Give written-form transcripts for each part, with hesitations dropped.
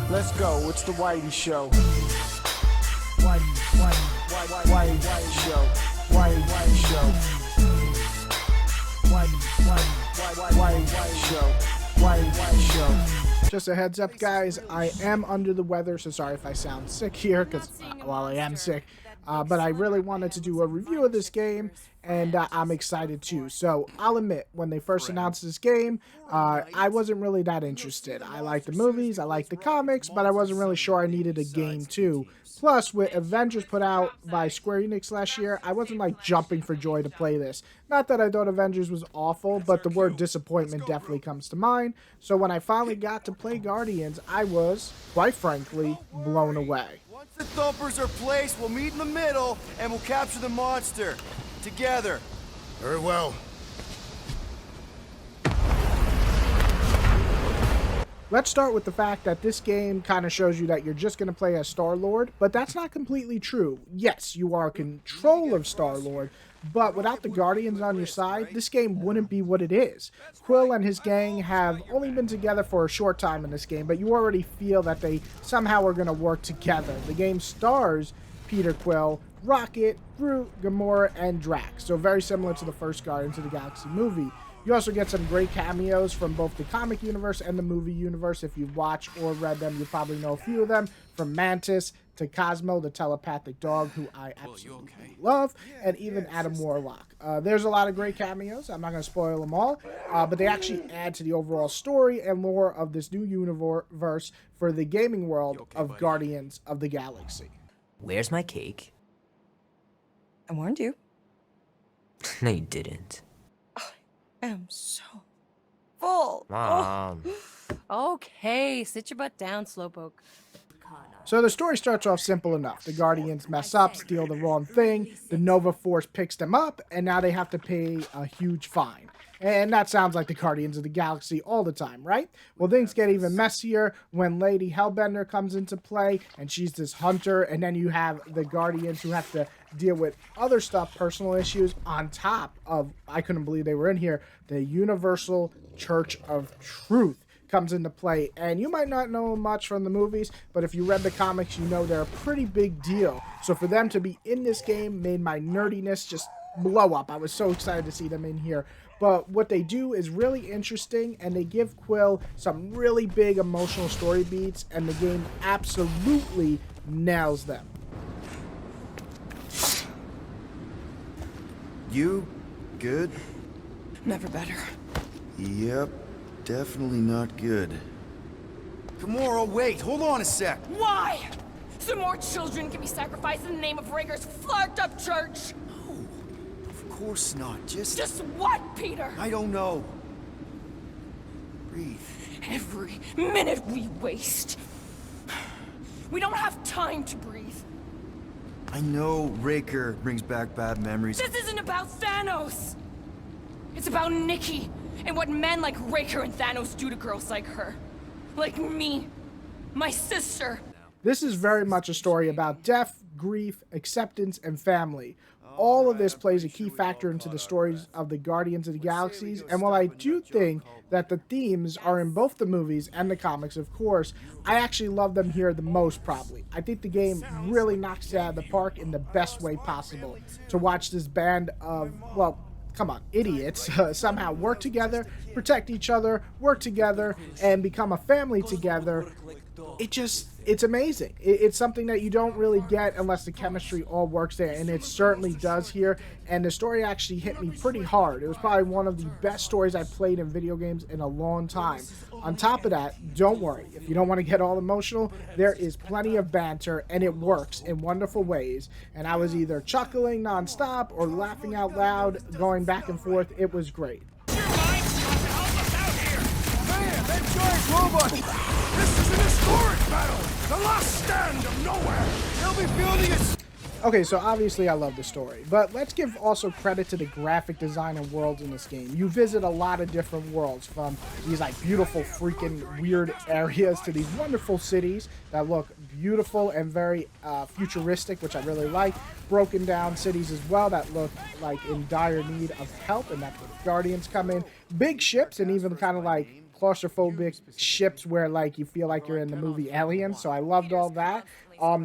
Let's go. It's the Whitey Show. Whitey Show. Whitey Show. Whitey Show. Just a heads up, guys, I am under the weather, so sorry if I sound sick here, because, well, I am sick. But I really wanted to do a review of this game, and I'm excited too. So I'll admit, when they first announced this game, I wasn't really that interested. I like the movies, I like the comics, but I wasn't really sure I needed a game too. Plus, with Avengers put out by Square Enix last year, I wasn't like jumping for joy to play this. Not that I thought Avengers was awful, but the word disappointment definitely comes to mind. So when I finally got to play Guardians, I was, quite frankly, blown away. Once the thumpers are placed, we'll meet in the middle and we'll capture the monster. Together. Very well. Let's start with the fact that this game kind of shows you that you're just going to play as Star-Lord, but that's not completely true. Yes, you are in control of Star-Lord, but without the Guardians on your side, this game wouldn't be what it is. Quill and his gang have only been together for a short time in this game, but you already feel that they somehow are going to work together. The game stars Peter Quill, Rocket, Groot, Gamora, and Drax, so very similar to the first Guardians of the Galaxy movie. You also get some great cameos from both the comic universe and the movie universe. If you've watched or read them, you probably know a few of them, from Mantis to Cosmo, the telepathic dog, who I absolutely love, and even Adam Warlock. There's a lot of great cameos. I'm not going to spoil them all, but they actually add to the overall story and lore of this new universe for the gaming world of Guardians of the Galaxy. Where's my cake? I warned you. No, you didn't. I am so full. Mom. Okay, sit your butt down, Slowpoke. So the story starts off simple enough. The Guardians mess up, steal the wrong thing, the Nova Force picks them up, and now they have to pay a huge fine. And that sounds like the Guardians of the Galaxy all the time, right? Well, things get even messier when Lady Hellbender comes into play, and she's this hunter, and then you have the Guardians who have to deal with other stuff, personal issues, on top of, I couldn't believe they were in here, the Universal Church of Truth comes into play. And you might not know much from the movies, but if you read the comics, you know they're a pretty big deal. So for them to be in this game made my nerdiness just blow up. I was so excited to see them in here. But what they do is really interesting, and they give Quill some really big emotional story beats, and the game absolutely nails them. You good? Never better. Yep, definitely not good. Gamora, wait, hold on a sec. Why? So more children can be sacrificed in the name of Rager's flarked up church? Of course not, Just what, Peter? I don't know. Breathe. Every minute we waste. We don't have time to breathe. I know Raker brings back bad memories. This isn't about Thanos. It's about Nikki and what men like Raker and Thanos do to girls like her. Like me. My sister. This is very much a story about death, grief, acceptance, and family. All of this plays a key factor into the stories of the Guardians of the Galaxies, and while I do think that the themes are in both the movies and the comics, of course, I actually love them here the most, probably. I think the game really knocks it out of the park in the best way possible. To watch this band of, well, come on, idiots, somehow work together, protect each other, work together, and become a family together, it's amazing. It's something that you don't really get unless the chemistry all works there, and it certainly does here. And the story actually hit me pretty hard. It was probably one of the best stories I've played in video games in a long time. On top of that, don't worry, if you don't want to get all emotional, there is plenty of banter, and it works in wonderful ways. And I was either chuckling nonstop or laughing out loud, going back and forth. It was great. Giant robot! This is an historic battle! The last stand of nowhere! They'll be building it! Okay, so obviously I love the story, but let's give also credit to the graphic design and worlds in this game. You visit a lot of different worlds, from these like beautiful freaking weird areas to these wonderful cities that look beautiful and very futuristic, which I really like. Broken down cities as well that look like in dire need of help, and that's where the Guardians come in. Big ships and even kind of like claustrophobic ships where like you feel like you're in the movie Alien. So I loved all that.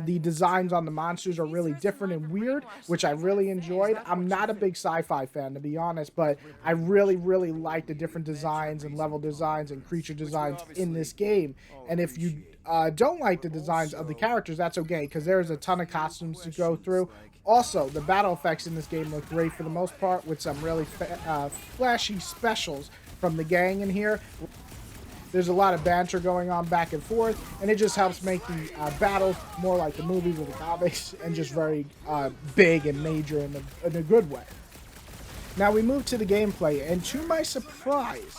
The designs on the monsters are really different and weird, which I really enjoyed. I'm not a big sci-fi fan, to be honest, but I really, really like the different designs and level designs and creature designs in this game. And if you don't like the designs of the characters, that's okay, because there's a ton of costumes to go through. Also, the battle effects in this game look great for the most part, with some really flashy specials from the gang in here. There's a lot of banter going on back and forth, and it just helps make the battles more like the movies or the comics, and just very big and major in a good way. Now we move to the gameplay, and to my surprise,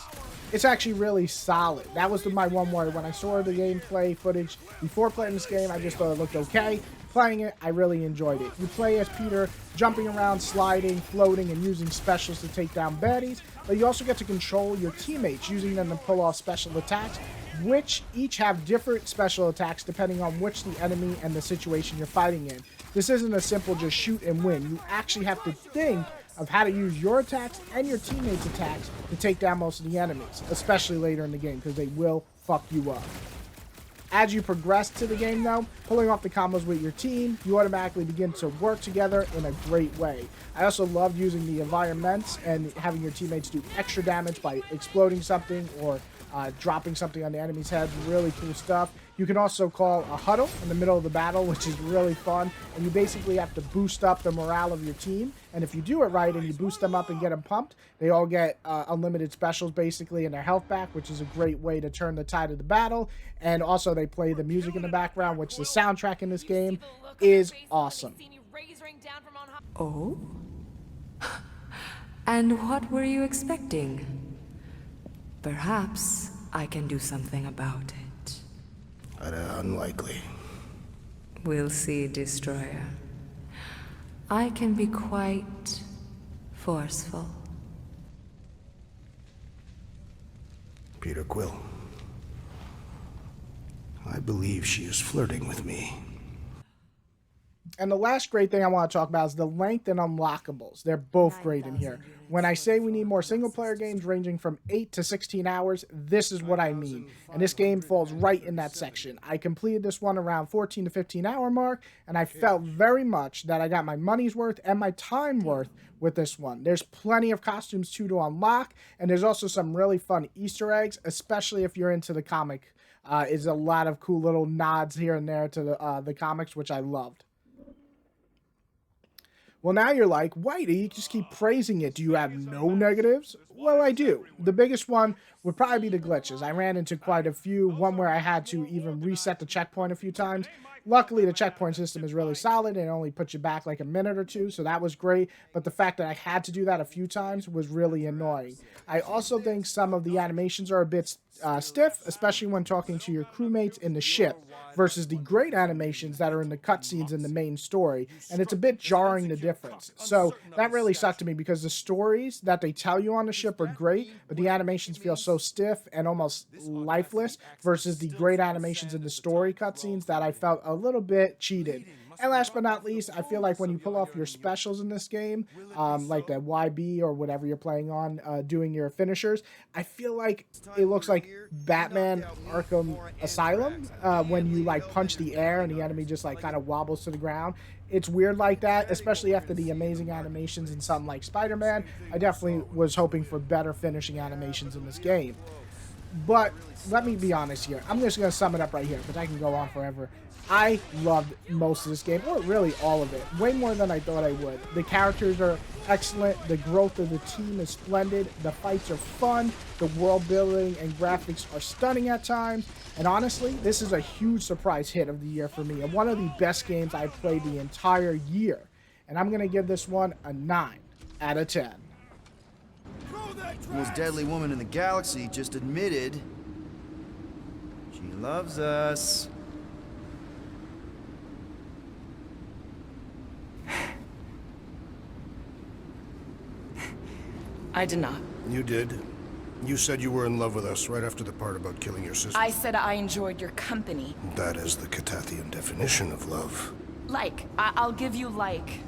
it's actually really solid. That was my one worry. When I saw the gameplay footage before playing this game, I just thought it looked okay. Playing it, I really enjoyed it. You play as Peter, jumping around, sliding, floating, and using specials to take down baddies, but you also get to control your teammates, using them to pull off special attacks, which each have different special attacks depending on which the enemy and the situation you're fighting in. This isn't a simple just shoot and win. You actually have to think of how to use your attacks and your teammates' attacks to take down most of the enemies, especially later in the game, because they will fuck you up. As you progress to the game, though, pulling off the combos with your team, you automatically begin to work together in a great way. I also loved using the environments and having your teammates do extra damage by exploding something or dropping something on the enemy's head. Really cool stuff. You can also call a huddle in the middle of the battle, which is really fun, and you basically have to boost up the morale of your team. And if you do it right and you boost them up and get them pumped, they all get unlimited specials basically and their health back, which is a great way to turn the tide of the battle. And also they play the music in the background, which the soundtrack in this game is awesome. Oh? And what were you expecting? Perhaps I can do something about it. Unlikely. We'll see, Destroyer. I can be quite forceful. Peter Quill. I believe she is flirting with me. And the last great thing I want to talk about is the length and unlockables. They're both great in here. When I say we need more single-player games ranging from 8 to 16 hours, this is what I mean. And this game falls right in that section. I completed this one around 14 to 15 hour mark, and I felt very much that I got my money's worth and my time worth with this one. There's plenty of costumes too to unlock, and there's also some really fun Easter eggs, especially if you're into the comic. Is a lot of cool little nods here and there to the comics, which I loved. Well, now you're like, Whitey, you just keep praising it. Do you have no negatives? Well, I do. The biggest one would probably be the glitches. I ran into quite a few, one where I had to even reset the checkpoint a few times. Luckily, the checkpoint system is really solid and it only puts you back like a minute or two, so that was great. But the fact that I had to do that a few times was really annoying. I also think some of the animations are a bit stiff, especially when talking to your crewmates in the ship, versus the great animations that are in the cutscenes in the main story, and it's a bit jarring, the difference. So that really sucked to me, because the stories that they tell you on the ship are great, but the animations feel so stiff and almost lifeless, versus the great animations in the story cutscenes that I felt a little bit cheated. And last but not least, I feel like when you pull off your specials in this game, like the YB or whatever you're playing on, doing your finishers, I feel like it looks like Batman Arkham Asylum when you like punch the air and the enemy just like kind of wobbles to the ground. It's weird like that, especially after the amazing animations in something like Spider-Man. I definitely was hoping for better finishing animations in this game. But let me be honest here. I'm just going to sum it up right here, because I can go on forever. I loved most of this game, or really all of it, way more than I thought I would. The characters are excellent, the growth of the team is splendid, the fights are fun, the world building and graphics are stunning at times, and honestly, this is a huge surprise hit of the year for me, and one of the best games I've played the entire year. And I'm going to give this one a 9 out of 10. The most deadly woman in the galaxy just admitted she loves us. I did not. You did. You said you were in love with us right after the part about killing your sister. I said I enjoyed your company. That is the Catathian definition of love. Like, I'll give you like